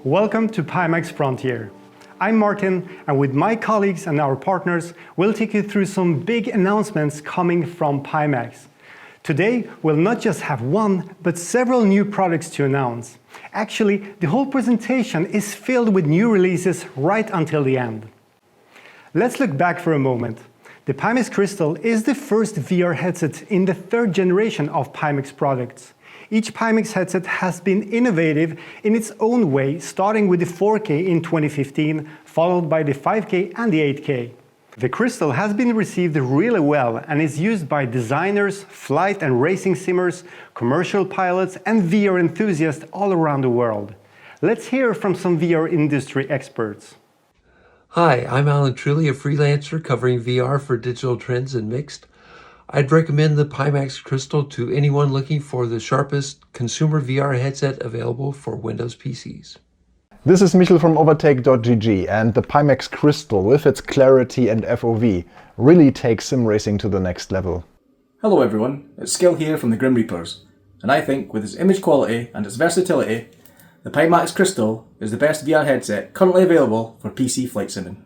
Welcome to Pimax Frontier. I'm Martin, and with my colleagues and our partners, we'll take you through some big announcements coming from Pimax. Today, we'll not just have one, but several new products to announce. Actually, the whole presentation is filled with new releases right until the end. Let's look back for a moment. The Pimax Crystal is the first VR headset in the third generation of Pimax products. Each Pimax headset has been innovative in its own way, starting with the 4K in 2015, followed by the 5K and the 8K. The Crystal has been received really well and is used by designers, flight and racing simmers, commercial pilots and VR enthusiasts all around the world. Let's hear from some VR industry experts. Hi, I'm Alan Truly, a freelancer covering VR for Digital Trends and Mixed. I'd recommend the Pimax Crystal to anyone looking for the sharpest consumer VR headset available for Windows PCs. This is Michael from Overtake.gg, and the Pimax Crystal, with its clarity and FOV, really takes sim racing to the next level. Hello everyone, it's Skill here from the Grim Reapers, and I think with its image quality and its versatility, the Pimax Crystal is the best VR headset currently available for PC flight simming.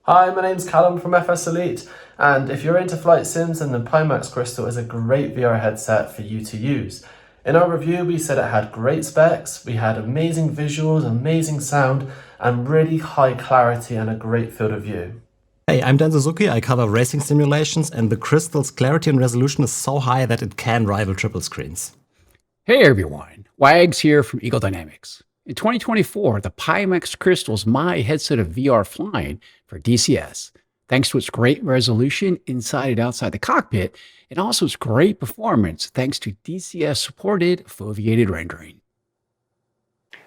Hi, my name's Callum from FS Elite, and if you're into flight sims, then the Pimax Crystal is a great VR headset for you to use. In our review, we said it had great specs, we had amazing visuals, amazing sound, and really high clarity and a great field of view. Hey, I'm Dan Suzuki, I cover racing simulations, and the Crystal's clarity and resolution is so high that it can rival triple screens. Hey everyone, Wags here from Eagle Dynamics. In 2024, the Pimax Crystal is my headset of VR flying for DCS. Thanks to its great resolution inside and outside the cockpit, and also its great performance thanks to DCS-supported foveated rendering.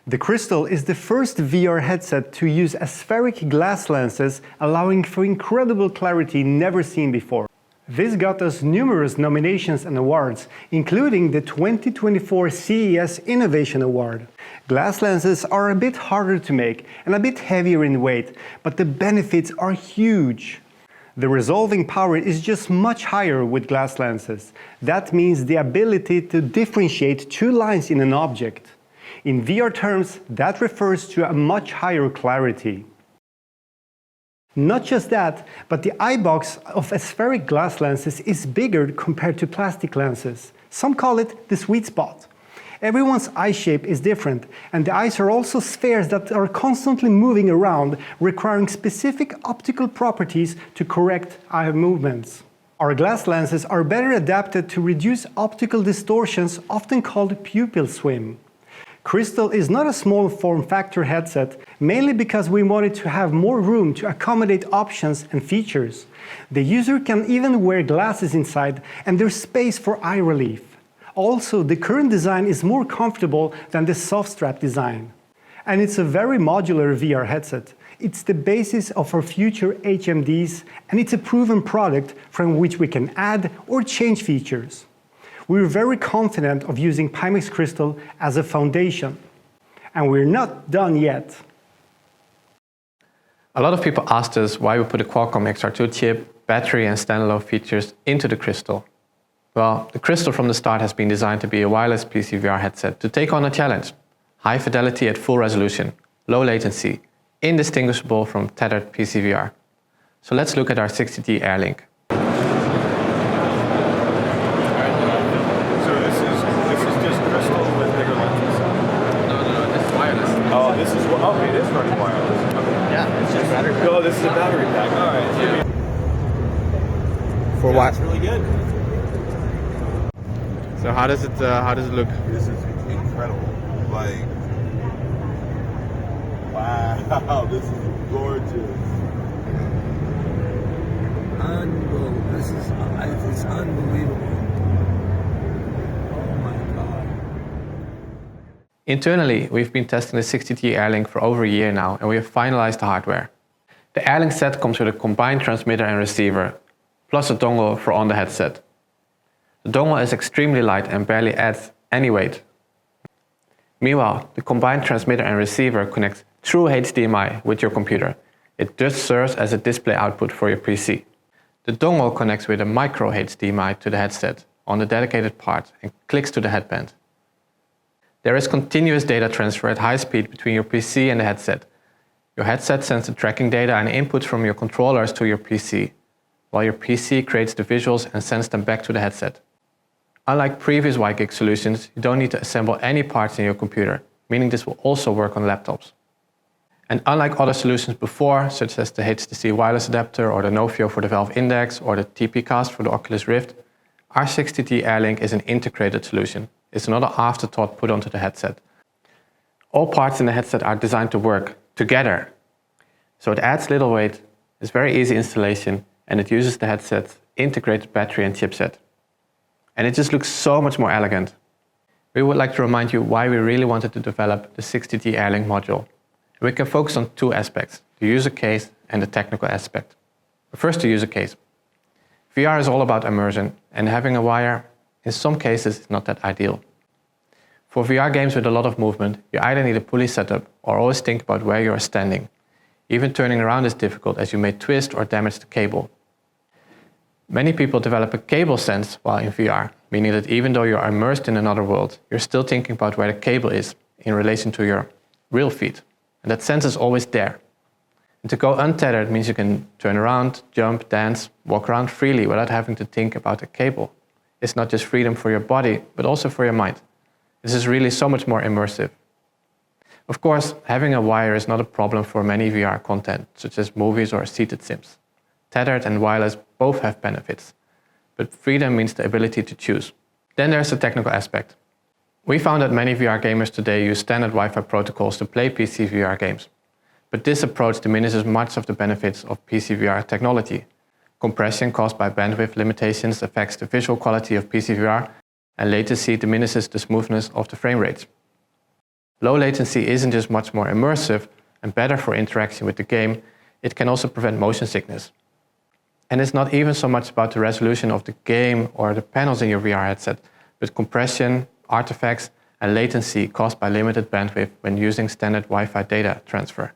The Crystal is the first VR headset to use aspheric glass lenses, allowing for incredible clarity never seen before. This got us numerous nominations and awards, including the 2024 CES Innovation Award. Glass lenses are a bit harder to make and a bit heavier in weight, but the benefits are huge. The resolving power is just much higher with glass lenses. That means the ability to differentiate two lines in an object. In VR terms, that refers to a much higher clarity. Not just that, but the eye box of aspheric glass lenses is bigger compared to plastic lenses. Some call it the sweet spot. Everyone's eye shape is different, and the eyes are also spheres that are constantly moving around, requiring specific optical properties to correct eye movements. Our glass lenses are better adapted to reduce optical distortions, often called pupil swim. Crystal is not a small form factor headset, mainly because we wanted to have more room to accommodate options and features. The user can even wear glasses inside, and there's space for eye relief. Also, the current design is more comfortable than the soft strap design. And it's a very modular VR headset. It's the basis of our future HMDs, and it's a proven product from which we can add or change features. We're very confident of using Pimax Crystal as a foundation. And we're not done yet. A lot of people asked us why we put a Qualcomm XR2 chip, battery and standalone features into the Crystal. Well, the Crystal from the start has been designed to be a wireless PC VR headset to take on a challenge. High fidelity at full resolution, low latency, indistinguishable from tethered PC VR. So let's look at our 60G Airlink. Oh, it is running wireless. Okay. Yeah, it's just battery pack. Oh, this is a battery pack. All right. For what? It's really good. So how does it look? This is incredible. Like, wow, this is gorgeous. Unbelievable. It's unbelievable. Internally, we've been testing the 60G Airlink for over a year now, and we have finalized the hardware. The Airlink set comes with a combined transmitter and receiver, plus a dongle for on the headset. The dongle is extremely light and barely adds any weight. Meanwhile, the combined transmitter and receiver connects through HDMI with your computer. It just serves as a display output for your PC. The dongle connects with a micro HDMI to the headset on the dedicated part and clicks to the headband. There is continuous data transfer at high speed between your PC and the headset. Your headset sends the tracking data and inputs from your controllers to your PC, while your PC creates the visuals and sends them back to the headset. Unlike previous WiGig solutions, you don't need to assemble any parts in your computer, meaning this will also work on laptops. And unlike other solutions before, such as the HTC wireless adapter or the Novio for the Valve Index or the TP-Cast for the Oculus Rift, our 60G Airlink is an integrated solution. It's not an afterthought put onto the headset. All parts in the headset are designed to work together. So it adds little weight, it's very easy installation, and it uses the headset's integrated battery and chipset. And it just looks so much more elegant. We would like to remind you why we really wanted to develop the 60G Airlink module. We can focus on two aspects, the user case and the technical aspect. First, the user case. VR is all about immersion, and having a wire, in some cases, is not that ideal. For VR games with a lot of movement, you either need a pulley setup or always think about where you are standing. Even turning around is difficult as you may twist or damage the cable. Many people develop a cable sense while in VR, meaning that even though you are immersed in another world, you're still thinking about where the cable is in relation to your real feet. And that sense is always there. And to go untethered means you can turn around, jump, dance, walk around freely without having to think about a cable. It's not just freedom for your body, but also for your mind. This is really so much more immersive. Of course, having a wire is not a problem for many VR content, such as movies or seated sims. Tethered and wireless both have benefits, but freedom means the ability to choose. Then there's the technical aspect. We found that many VR gamers today use standard Wi-Fi protocols to play PC VR games. But this approach diminishes much of the benefits of PC VR technology. Compression caused by bandwidth limitations affects the visual quality of PC VR, and latency diminishes the smoothness of the frame rates. Low latency isn't just much more immersive and better for interaction with the game, it can also prevent motion sickness. And it's not even so much about the resolution of the game or the panels in your VR headset, but compression, artifacts, and latency caused by limited bandwidth when using standard Wi-Fi data transfer.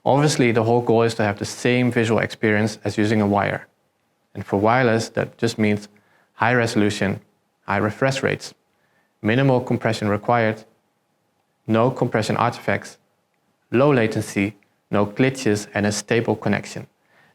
Obviously, the whole goal is to have the same visual experience as using a wire. And for wireless, that just means high resolution, high refresh rates, minimal compression required, no compression artifacts, low latency, no glitches, and a stable connection.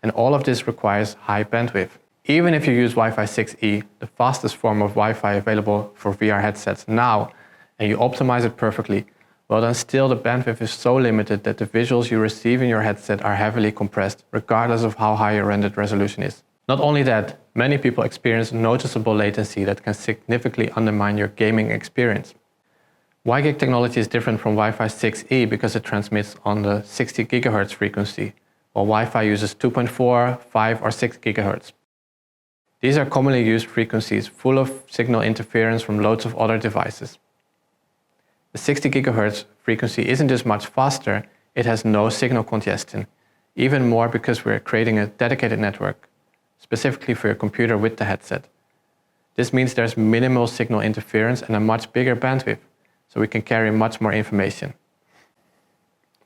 And all of this requires high bandwidth. Even if you use Wi-Fi 6E, the fastest form of Wi-Fi available for VR headsets now, and you optimize it perfectly, well then still the bandwidth is so limited that the visuals you receive in your headset are heavily compressed, regardless of how high your rendered resolution is. Not only that, many people experience noticeable latency that can significantly undermine your gaming experience. WiGig technology is different from Wi-Fi 6E because it transmits on the 60 GHz frequency, while Wi-Fi uses 2.4, 5 or 6 GHz. These are commonly used frequencies full of signal interference from loads of other devices. The 60 GHz frequency isn't just much faster, it has no signal congestion, even more because we're creating a dedicated network, specifically for your computer with the headset. This means there's minimal signal interference and a much bigger bandwidth, so we can carry much more information.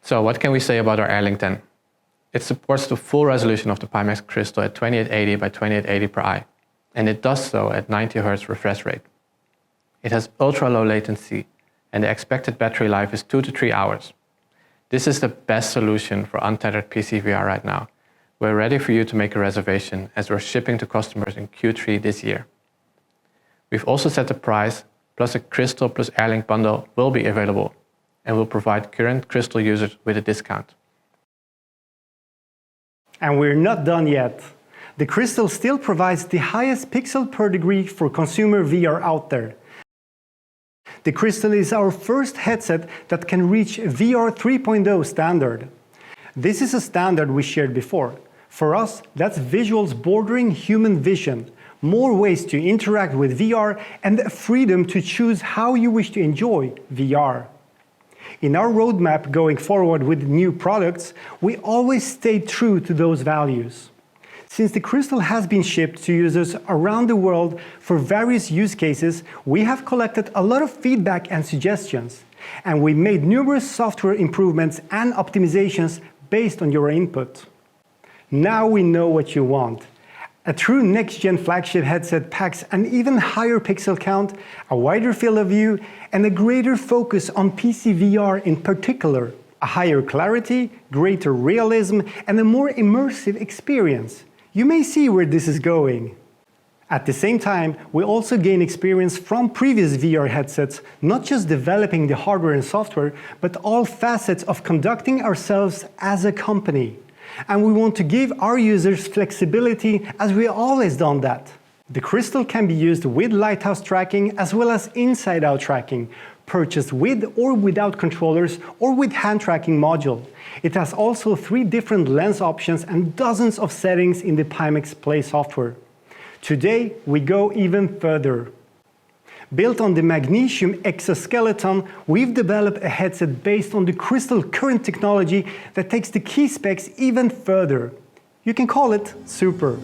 So what can we say about our Airlink then? It supports the full resolution of the Pimax crystal at 2880 by 2880 per eye, and it does so at 90 Hz refresh rate. It has ultra low latency, and the expected battery life is 2 to 3 hours. This is the best solution for untethered PC VR right now. We're ready for you to make a reservation as we're shipping to customers in Q3 this year. We've also set the price, plus a Crystal plus Airlink bundle will be available, and will provide current Crystal users with a discount. And we're not done yet. The Crystal still provides the highest pixel per degree for consumer VR out there. The Crystal is our first headset that can reach VR 3.0 standard. This is a standard we shared before. For us, that's visuals bordering human vision, more ways to interact with VR, and the freedom to choose how you wish to enjoy VR. In our roadmap going forward with new products, we always stay true to those values. Since the Crystal has been shipped to users around the world for various use cases, we have collected a lot of feedback and suggestions, and we made numerous software improvements and optimizations based on your input. Now we know what you want. A true next-gen flagship headset packs an even higher pixel count, a wider field of view, and a greater focus on PC VR in particular. A higher clarity, greater realism, and a more immersive experience. You may see where this is going. At the same time, we also gain experience from previous VR headsets, not just developing the hardware and software, but all facets of conducting ourselves as a company. And we want to give our users flexibility as we always done that. The Crystal can be used with lighthouse tracking as well as inside-out tracking, purchased with or without controllers or with hand tracking module. It has also 3 different lens options and dozens of settings in the Pimax Play software. Today, we go even further. Built on the magnesium exoskeleton, we've developed a headset based on the Crystal current technology that takes the key specs even further. You can call it Super.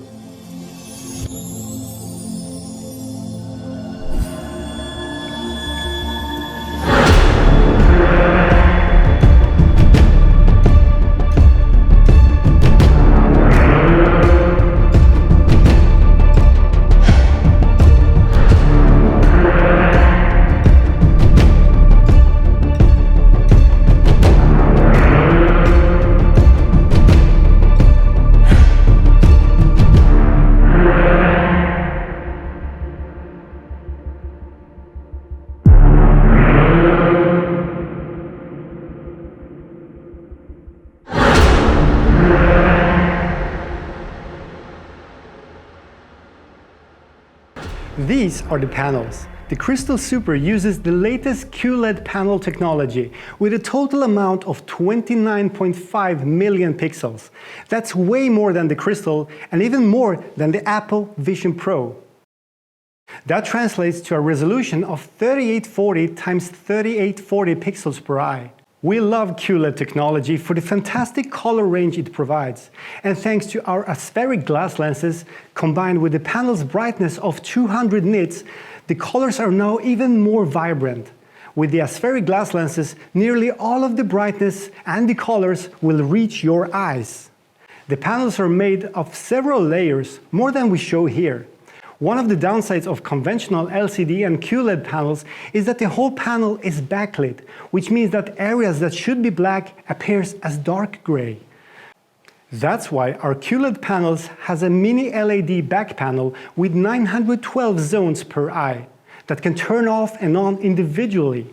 These are the panels. The Crystal Super uses the latest QLED panel technology with a total amount of 29.5 million pixels. That's way more than the Crystal and even more than the Apple Vision Pro. That translates to a resolution of 3840 x 3840 pixels per eye. We love QLED technology for the fantastic color range it provides, and thanks to our aspheric glass lenses, combined with the panel's brightness of 200 nits, the colors are now even more vibrant. With the aspheric glass lenses, nearly all of the brightness and the colors will reach your eyes. The panels are made of several layers, more than we show here. One of the downsides of conventional LCD and QLED panels is that the whole panel is backlit, which means that areas that should be black appears as dark gray. That's why our QLED panels has a mini LED back panel with 912 zones per eye that can turn off and on individually.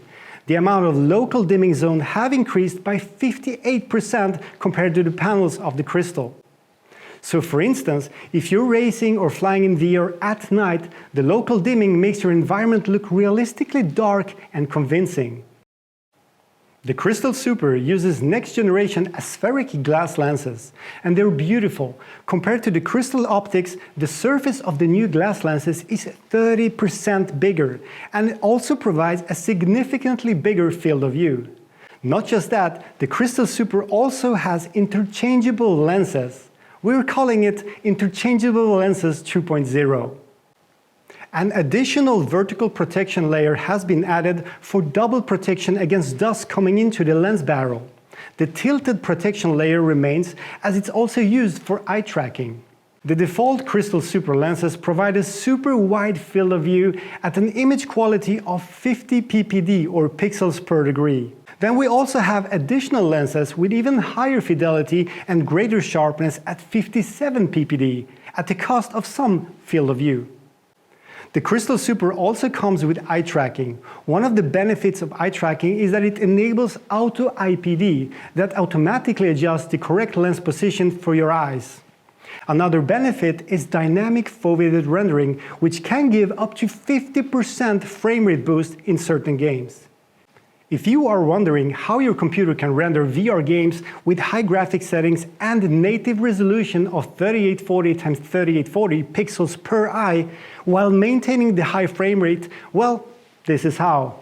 The amount of local dimming zone have increased by 58% compared to the panels of the Crystal. So for instance, if you're racing or flying in VR at night, the local dimming makes your environment look realistically dark and convincing. The Crystal Super uses next-generation aspheric glass lenses, and they're beautiful. Compared to the Crystal optics, the surface of the new glass lenses is 30% bigger, and it also provides a significantly bigger field of view. Not just that, the Crystal Super also has interchangeable lenses. We're calling it Interchangeable Lenses 2.0. An additional vertical protection layer has been added for double protection against dust coming into the lens barrel. The tilted protection layer remains, as it's also used for eye tracking. The default Crystal Super lenses provide a super wide field of view at an image quality of 50 ppd or pixels per degree. Then we also have additional lenses with even higher fidelity and greater sharpness at 57 ppd, at the cost of some field of view. The Crystal Super also comes with eye tracking. One of the benefits of eye tracking is that it enables auto IPD, that automatically adjusts the correct lens position for your eyes. Another benefit is dynamic foveated rendering, which can give up to 50% frame rate boost in certain games. If you are wondering how your computer can render VR games with high graphics settings and native resolution of 3840 x 3840 pixels per eye while maintaining the high frame rate, well, this is how.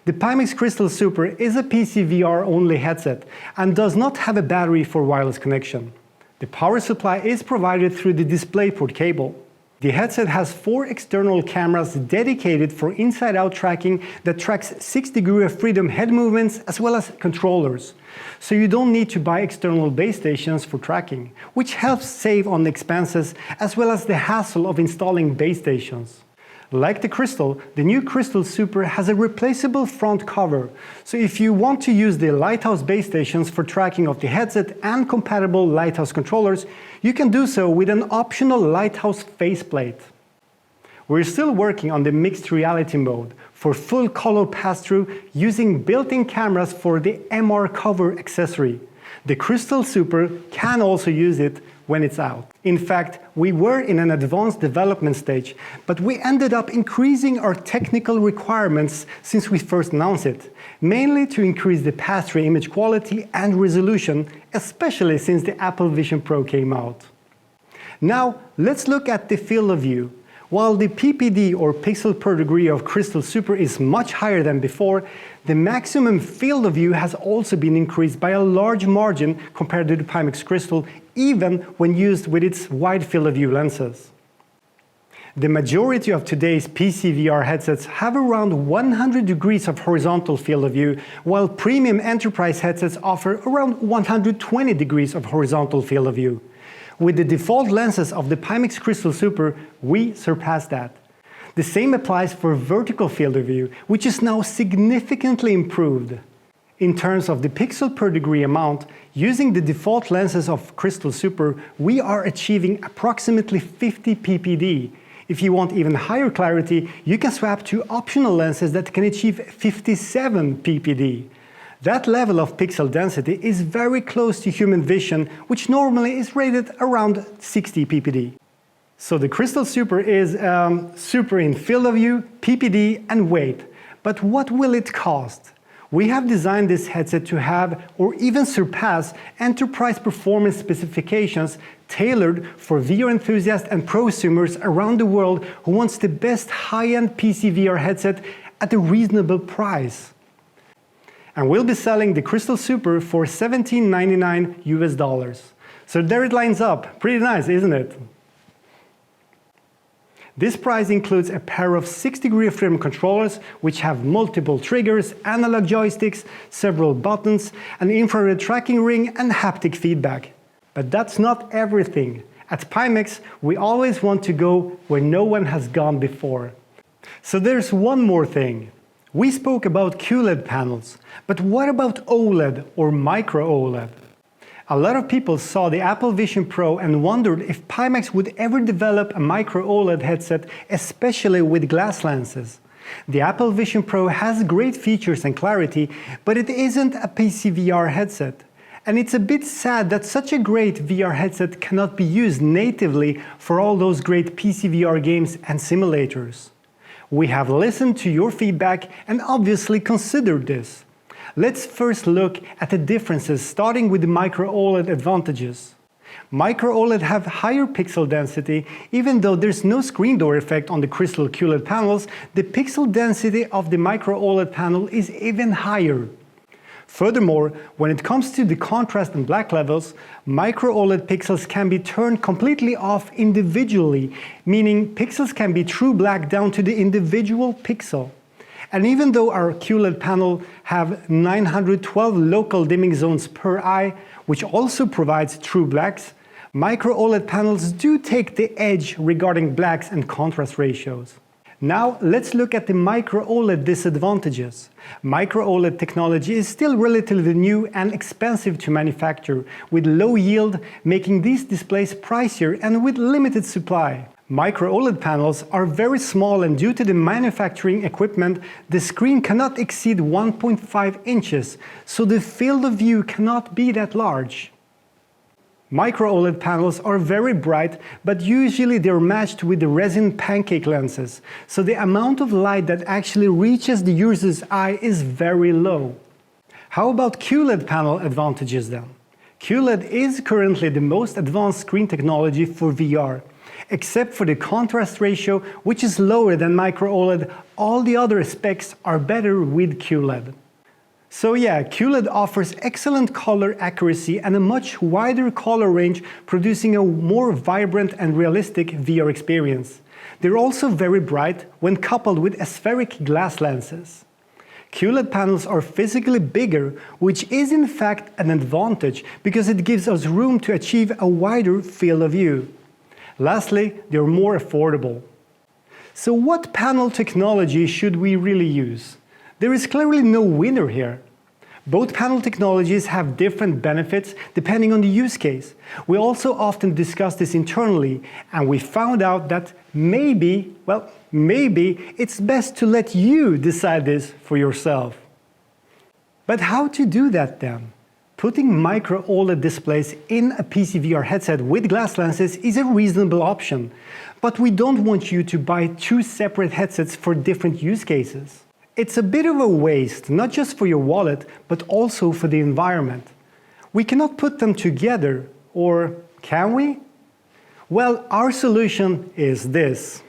The Pimax Crystal Super is a PC VR only headset and does not have a battery for wireless connection. The power supply is provided through the DisplayPort cable. The headset has 4 external cameras dedicated for inside-out tracking that tracks 6 degrees of freedom head movements as well as controllers. So you don't need to buy external base stations for tracking, which helps save on expenses as well as the hassle of installing base stations. Like the Crystal, the new Crystal Super has a replaceable front cover, so if you want to use the Lighthouse base stations for tracking of the headset and compatible Lighthouse controllers, you can do so with an optional Lighthouse faceplate. We're still working on the mixed reality mode for full color pass-through using built-in cameras for the MR cover accessory. The Crystal Super can also use it when it's out. In fact, we were in an advanced development stage, but we ended up increasing our technical requirements since we first announced it, mainly to increase the pass-through image quality and resolution, especially since the Apple Vision Pro came out. Now, let's look at the field of view. While the PPD or pixel per degree of Crystal Super is much higher than before, the maximum field of view has also been increased by a large margin compared to the Pimax Crystal, even when used with its wide field of view lenses. The majority of today's PC VR headsets have around 100 degrees of horizontal field of view, while premium enterprise headsets offer around 120 degrees of horizontal field of view. With the default lenses of the Pimax Crystal Super, we surpassed that. The same applies for vertical field of view, which is now significantly improved. In terms of the pixel per degree amount, using the default lenses of Crystal Super, we are achieving approximately 50 ppd. If you want even higher clarity, you can swap to optional lenses that can achieve 57 ppd. That level of pixel density is very close to human vision, which normally is rated around 60 ppd. So the Crystal Super is super in field of view, ppd and weight. But what will it cost? We have designed this headset to have or even surpass enterprise performance specifications tailored for VR enthusiasts and prosumers around the world who wants the best high-end PC VR headset at a reasonable price. And we'll be selling the Crystal Super for $17.99 US. So there it lines up. Pretty nice, isn't it? This price includes a pair of 6 degrees of freedom controllers, which have multiple triggers, analog joysticks, several buttons, an infrared tracking ring, and haptic feedback. But that's not everything. At Pimax, we always want to go where no one has gone before. So there's one more thing. We spoke about QLED panels, but what about OLED or micro OLED? A lot of people saw the Apple Vision Pro and wondered if Pimax would ever develop a micro OLED headset, especially with glass lenses. The Apple Vision Pro has great features and clarity, but it isn't a PC VR headset. And it's a bit sad that such a great VR headset cannot be used natively for all those great PC VR games and simulators. We have listened to your feedback and obviously considered this. Let's first look at the differences, starting with the micro OLED advantages. Micro OLED have higher pixel density. Even though there's no screen door effect on the Crystal QLED panels, the pixel density of the micro OLED panel is even higher. Furthermore, when it comes to the contrast and black levels, micro OLED pixels can be turned completely off individually, meaning pixels can be true black down to the individual pixel. And even though our QLED panel have 912 local dimming zones per eye, which also provides true blacks, micro OLED panels do take the edge regarding blacks and contrast ratios. Now let's look at the micro OLED disadvantages. Micro OLED technology is still relatively new and expensive to manufacture, with low yield, making these displays pricier and with limited supply. Micro OLED panels are very small, and due to the manufacturing equipment, the screen cannot exceed 1.5 inches, so the field of view cannot be that large. Micro OLED panels are very bright, but usually they're matched with the resin pancake lenses, so the amount of light that actually reaches the user's eye is very low. How about QLED panel advantages then? QLED is currently the most advanced screen technology for VR. Except for the contrast ratio, which is lower than micro OLED, all the other specs are better with QLED. So yeah, QLED offers excellent color accuracy and a much wider color range, producing a more vibrant and realistic VR experience. They're also very bright when coupled with aspheric glass lenses. QLED panels are physically bigger, which is in fact an advantage because it gives us room to achieve a wider field of view. Lastly, they're more affordable. So what panel technology should we really use? There is clearly no winner here. Both panel technologies have different benefits depending on the use case. We also often discuss this internally, and we found out that maybe it's best to let you decide this for yourself. But how to do that then? Putting micro OLED displays in a PC VR headset with glass lenses is a reasonable option, but we don't want you to buy two separate headsets for different use cases. It's a bit of a waste, not just for your wallet, but also for the environment. We cannot put them together, or can we? Well, our solution is this.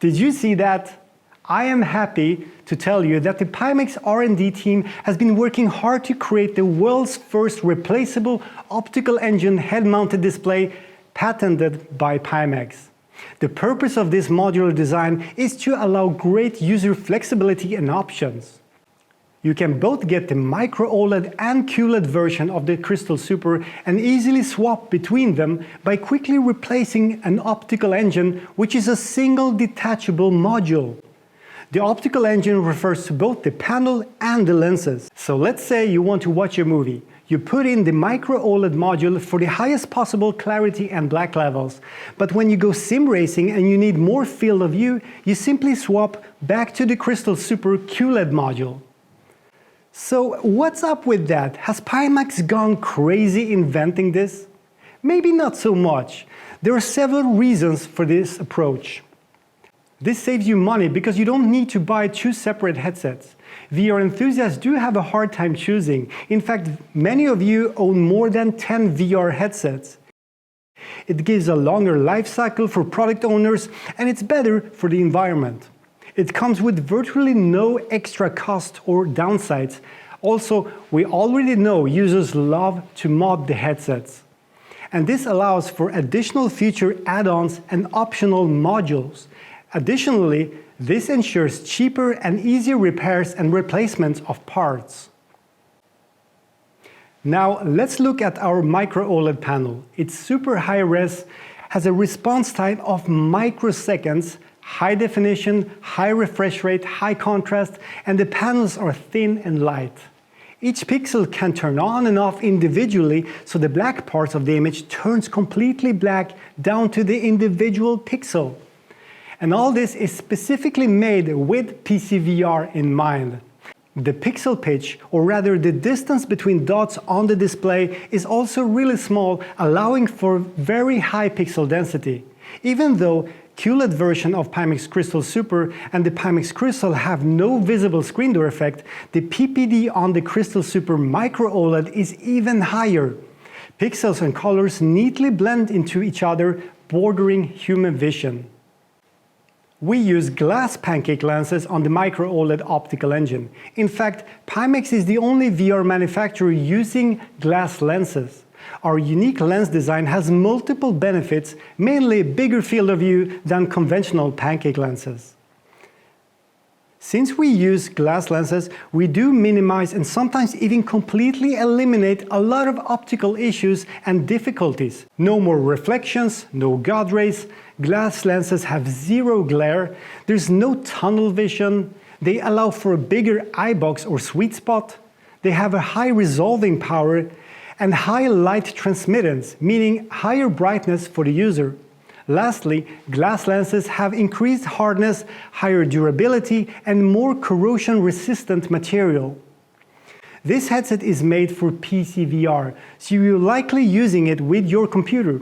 Did you see that? I am happy to tell you that the Pimax R&D team has been working hard to create the world's first replaceable optical engine head-mounted display patented by Pimax. The purpose of this modular design is to allow great user flexibility and options. You can both get the micro OLED and QLED version of the Crystal Super and easily swap between them by quickly replacing an optical engine, which is a single detachable module. The optical engine refers to both the panel and the lenses. So let's say you want to watch a movie. You put in the micro OLED module for the highest possible clarity and black levels. But when you go sim racing and you need more field of view, you simply swap back to the Crystal Super QLED module. So what's up with that? Has Pimax gone crazy inventing this? Maybe not so much. There are several reasons for this approach. This saves you money because you don't need to buy two separate headsets. VR enthusiasts do have a hard time choosing. In fact, many of you own more than 10 VR headsets. It gives a longer life cycle for product owners, and it's better for the environment. It comes with virtually no extra cost or downsides. Also, we already know users love to mod the headsets. And this allows for additional feature add-ons and optional modules. Additionally, this ensures cheaper and easier repairs and replacements of parts. Now let's look at our micro OLED panel. It's super high res, has a response time of microseconds, high definition, high refresh rate, high contrast, and the panels are thin and light. Each pixel can turn on and off individually, so the black parts of the image turns completely black down to the individual pixel. And all this is specifically made with PCVR in mind. The pixel pitch, or rather the distance between dots on the display, is also really small, allowing for very high pixel density. Even though QLED version of Pimax Crystal Super and the Pimax Crystal have no visible screen door effect, the PPD on the Crystal Super Micro OLED is even higher. Pixels and colors neatly blend into each other, bordering human vision. We use glass pancake lenses on the Micro OLED optical engine. In fact, Pimax is the only VR manufacturer using glass lenses. Our unique lens design has multiple benefits, mainly a bigger field of view than conventional pancake lenses. Since we use glass lenses, we do minimize and sometimes even completely eliminate a lot of optical issues and difficulties. No more reflections, no God rays, glass lenses have zero glare, there's no tunnel vision, they allow for a bigger eye box or sweet spot, they have a high resolving power and high light transmittance, meaning higher brightness for the user. Lastly, glass lenses have increased hardness, higher durability, and more corrosion-resistant material. This headset is made for PCVR, so you're likely using it with your computer.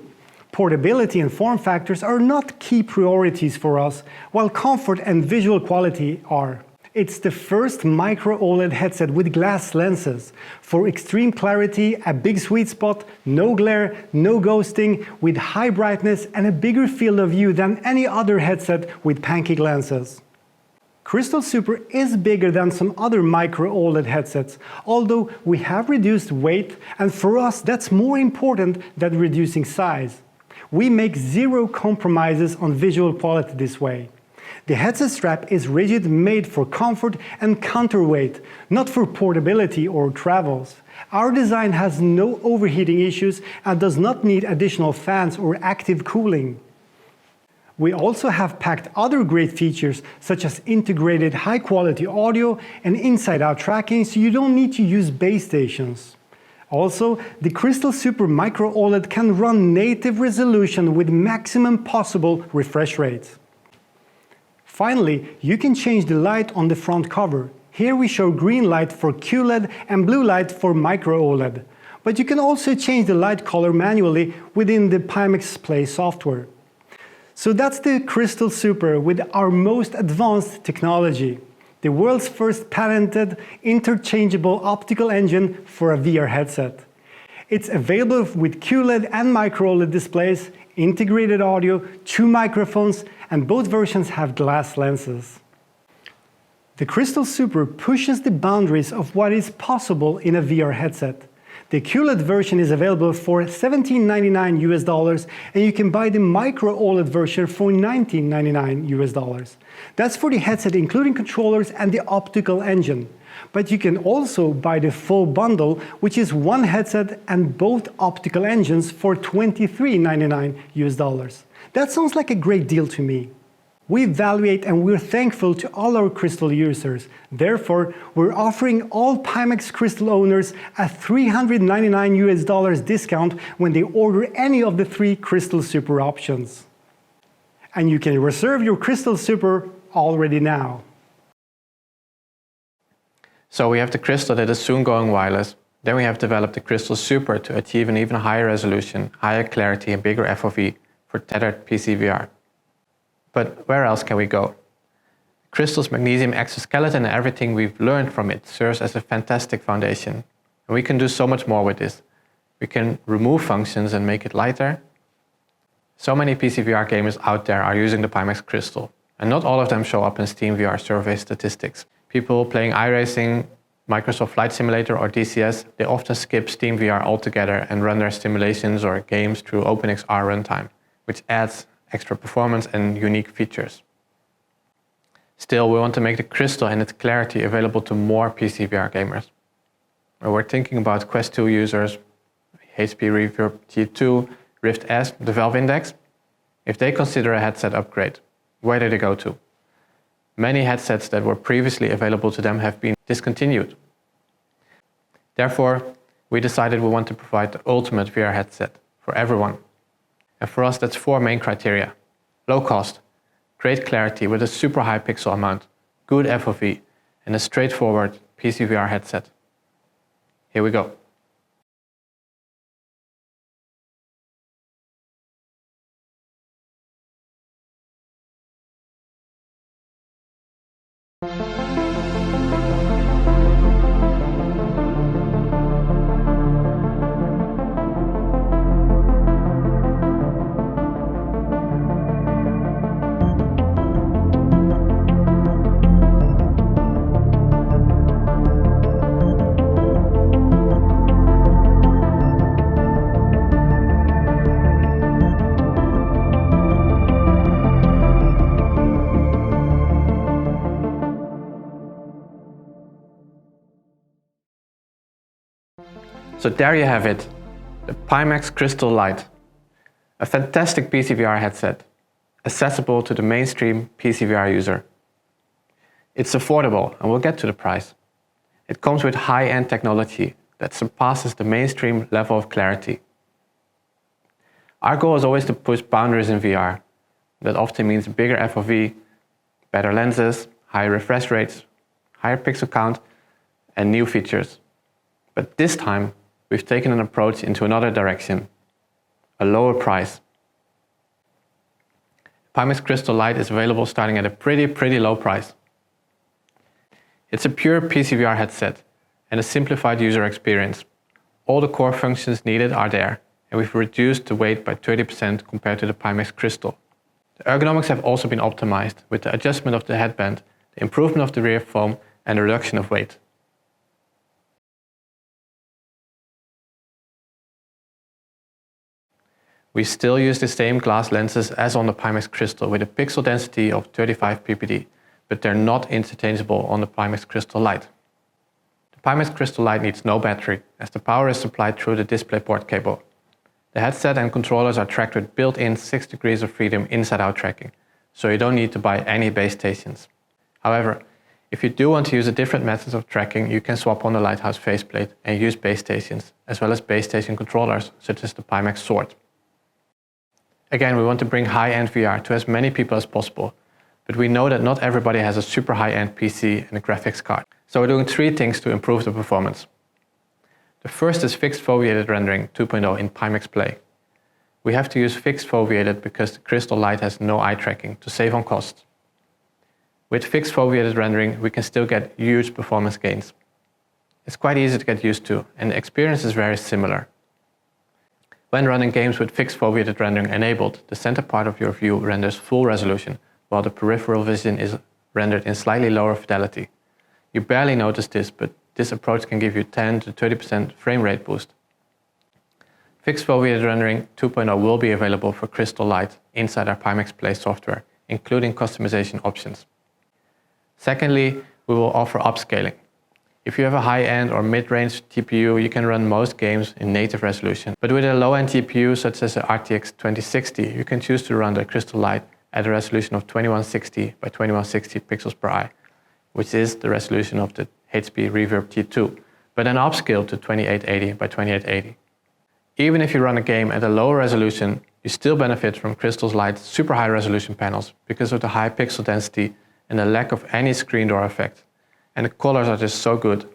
Portability and form factors are not key priorities for us, while comfort and visual quality are. It's the first micro OLED headset with glass lenses. For extreme clarity, a big sweet spot, no glare, no ghosting, with high brightness and a bigger field of view than any other headset with pancake lenses. Crystal Super is bigger than some other micro OLED headsets, although we have reduced weight, and for us that's more important than reducing size. We make zero compromises on visual quality this way. The headset strap is rigid, made for comfort and counterweight, not for portability or travels. Our design has no overheating issues and does not need additional fans or active cooling. We also have packed other great features such as integrated high-quality audio and inside-out tracking, so you don't need to use base stations. Also, the Crystal Super Micro OLED can run native resolution with maximum possible refresh rates. Finally, you can change the light on the front cover. Here we show green light for QLED and blue light for Micro OLED. But you can also change the light color manually within the Pimax Play software. So that's the Crystal Super with our most advanced technology. The world's first patented interchangeable optical engine for a VR headset. It's available with QLED and Micro OLED displays, integrated audio, 2 microphones, and both versions have glass lenses. The Crystal Super pushes the boundaries of what is possible in a VR headset. The QLED version is available for $17.99 US, and you can buy the Micro OLED version for $19.99 US. That's for the headset including controllers and the optical engine. But you can also buy the full bundle, which is one headset and both optical engines for $23.99 US. That sounds like a great deal to me. We evaluate and we're thankful to all our Crystal users. Therefore, we're offering all Pimax Crystal owners a $399 US discount when they order any of the 3 Crystal Super options. And you can reserve your Crystal Super already now. So we have the Crystal that is soon going wireless. Then we have developed the Crystal Super to achieve an even higher resolution, higher clarity and bigger FOV for tethered PCVR. But where else can we go? Crystal's magnesium exoskeleton and everything we've learned from it serves as a fantastic foundation. And we can do so much more with this. We can remove functions and make it lighter. So many PCVR gamers out there are using the Pimax Crystal, and not all of them show up in Steam VR survey statistics. People playing iRacing, Microsoft Flight Simulator or DCS, they often skip Steam VR altogether and run their simulations or games through OpenXR runtime, which adds extra performance and unique features. Still, we want to make the Crystal and its clarity available to more PCVR gamers. Or we're thinking about Quest 2 users, HP Reverb T2, Rift S, the Valve Index. If they consider a headset upgrade, where do they go to? Many headsets that were previously available to them have been discontinued. Therefore, we decided we want to provide the ultimate VR headset for everyone. And for us, that's 4 main criteria. Low cost, great clarity with a super high pixel amount, good FOV, and a straightforward PC VR headset. Here we go. So there you have it, the Pimax Crystal Lite. A fantastic PC VR headset, accessible to the mainstream PC VR user. It's affordable, and we'll get to the price. It comes with high-end technology that surpasses the mainstream level of clarity. Our goal is always to push boundaries in VR. That often means bigger FOV, better lenses, higher refresh rates, higher pixel count, and new features. But this time, we've taken an approach into another direction, a lower price. Pimax Crystal Lite is available starting at a pretty low price. It's a pure PC VR headset and a simplified user experience. All the core functions needed are there, and we've reduced the weight by 30% compared to the Pimax Crystal. The ergonomics have also been optimized with the adjustment of the headband, the improvement of the rear foam, and the reduction of weight. We still use the same glass lenses as on the Pimax Crystal with a pixel density of 35 ppd, but they're not interchangeable on the Pimax Crystal Lite. The Pimax Crystal Lite needs no battery, as the power is supplied through the DisplayPort cable. The headset and controllers are tracked with built-in 6 degrees of freedom inside-out tracking, so you don't need to buy any base stations. However, if you do want to use a different method of tracking, you can swap on the Lighthouse faceplate and use base stations, as well as base station controllers, such as the Pimax Sword. Again, we want to bring high-end VR to as many people as possible, but we know that not everybody has a super high-end PC and a graphics card. So we're doing 3 things to improve the performance. The first is fixed foveated rendering 2.0 in Pimax Play. We have to use fixed foveated because the Crystal Lite has no eye tracking to save on cost. With fixed foveated rendering, we can still get huge performance gains. It's quite easy to get used to, and the experience is very similar. When running games with fixed foveated rendering enabled, the center part of your view renders full resolution, while the peripheral vision is rendered in slightly lower fidelity. You barely notice this, but this approach can give you 10 to 30% frame rate boost. Fixed foveated rendering 2.0 will be available for Crystal Lite inside our Pimax Play software, including customization options. Secondly, we will offer upscaling. If you have a high-end or mid-range TPU, you can run most games in native resolution. But with a low-end TPU, such as the RTX 2060, you can choose to run the Crystal Lite at a resolution of 2160 by 2160 pixels per eye, which is the resolution of the HP Reverb T2, but then upscale to 2880 by 2880. Even if you run a game at a lower resolution, you still benefit from Crystal Lite's super high resolution panels because of the high pixel density and the lack of any screen door effect. And the colors are just so good.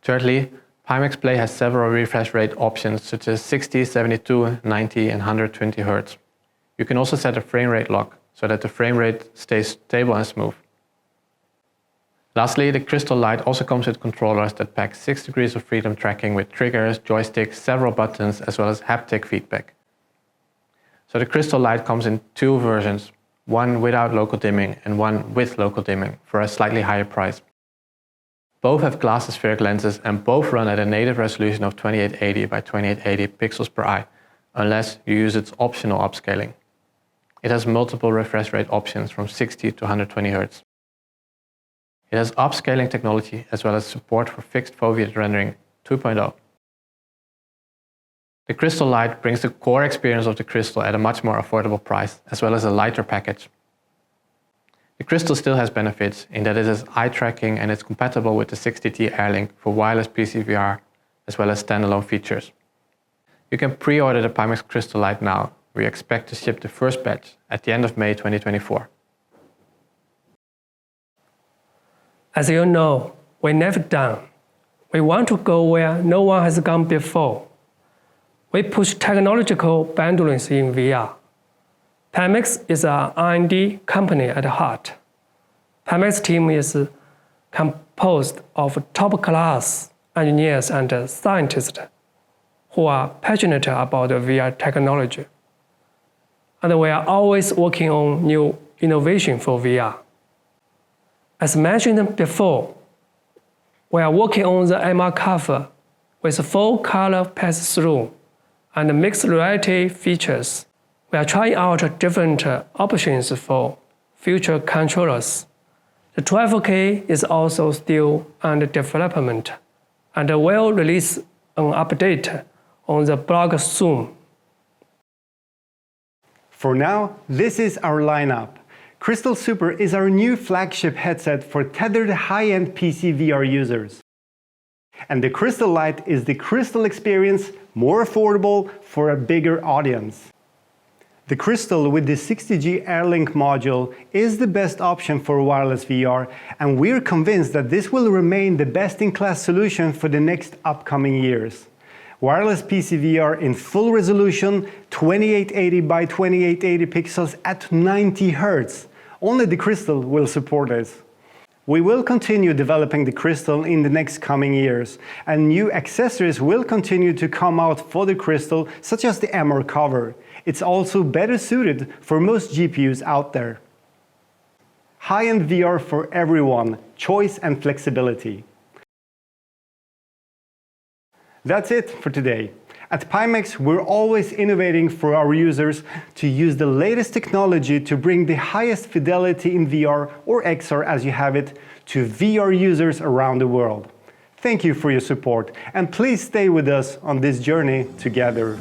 Thirdly, Pimax Play has several refresh rate options such as 60, 72, 90 and 120 Hz. You can also set a frame rate lock so that the frame rate stays stable and smooth. Lastly, the Crystal Lite also comes with controllers that pack 6 degrees of freedom tracking with triggers, joysticks, several buttons, as well as haptic feedback. So the Crystal Lite comes in 2 versions, one without local dimming and one with local dimming for a slightly higher price. Both have glass aspheric lenses and both run at a native resolution of 2880 by 2880 pixels per eye, unless you use its optional upscaling. It has multiple refresh rate options from 60 to 120 Hz. It has upscaling technology as well as support for fixed foveated rendering 2.0. The Crystal Lite brings the core experience of the Crystal at a much more affordable price, as well as a lighter package. The Crystal still has benefits in that it has eye tracking and it's compatible with the 60G Airlink for wireless PC VR, as well as standalone features. You can pre-order the Pimax Crystal Lite now. We expect to ship the first batch at the end of May 2024. As you know, we're never done. We want to go where no one has gone before. We push technological boundaries in VR. Pimax is an R&D company at heart. Pimax team is composed of top-class engineers and scientists who are passionate about VR technology. And we are always working on new innovation for VR. As mentioned before, we are working on the MR cover with full color pass-through and mixed reality features. We are trying out different options for future controllers. The 12K is also still under development and will release an update on the blog soon. For now, this is our lineup. Crystal Super is our new flagship headset for tethered high-end PC VR users. And the Crystal Lite is the Crystal experience, more affordable for a bigger audience. The Crystal with the 60G Airlink module is the best option for wireless VR, and we're convinced that this will remain the best-in-class solution for the next upcoming years. Wireless PC VR in full resolution, 2880 by 2880 pixels at 90 Hz. Only the Crystal will support this. We will continue developing the Crystal in the next coming years, and new accessories will continue to come out for the Crystal, such as the MR cover. It's also better suited for most GPUs out there. High-end VR for everyone, choice and flexibility. That's it for today. At Pimax, we're always innovating for our users to use the latest technology to bring the highest fidelity in VR or XR as you have it to VR users around the world. Thank you for your support, and please stay with us on this journey together.